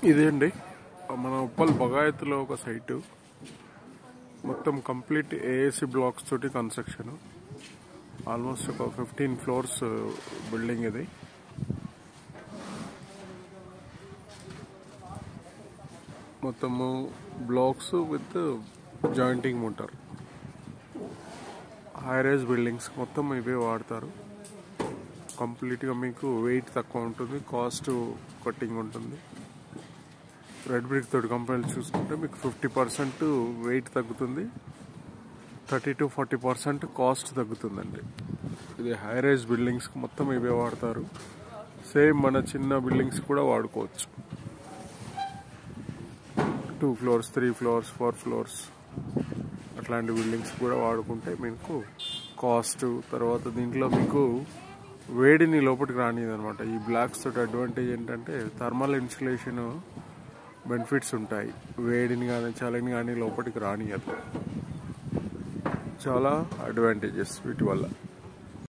ఇదే అండి మన ఉప్పల్ బగాయత్లో ఒక సైటు మొత్తం కంప్లీట్ ఏఏసీ బ్లాక్స్ తోటి కన్స్ట్రక్షన్. ఆల్మోస్ట్ ఒక 15 ఫ్లోర్స్ బిల్డింగ్ ఇది. మొత్తము బ్లాక్స్ విత్ జాయింటింగ్ ఉంటారు. హై రైజ్ బిల్డింగ్స్ మొత్తం ఇవే వాడతారు. కంప్లీట్గా మీకు వెయిట్ తక్కువ ఉంటుంది, కాస్ట్ కట్టింగ్ ఉంటుంది. రెడ్ బ్రిక్ తోటి కంపెనీలు చూసుకుంటే మీకు 50% వెయిట్ తగ్గుతుంది, 30 to 40% కాస్ట్ తగ్గుతుందండి. ఇది హై రైజ్ బిల్డింగ్స్ మొత్తం ఇవే వాడతారు. సేమ్ మన చిన్న బిల్డింగ్స్ కూడా వాడుకోవచ్చు. 2 floors, 3 floors, 4 floors అట్లాంటి బిల్డింగ్స్ కూడా వాడుకుంటే మీకు కాస్ట్, తర్వాత దీంట్లో మీకు వేడిని లోపలికి రానిది అనమాట. ఈ బ్లాక్స్ తోటి అడ్వాంటేజ్ ఏంటంటే థర్మల్ ఇన్సులేషన్ బెనిఫిట్స్ ఉంటాయి. వేడిని కానీ చలిని కానీ లోపలికి రానియదు. చాలా అడ్వాంటేజెస్ వీటి వల్ల.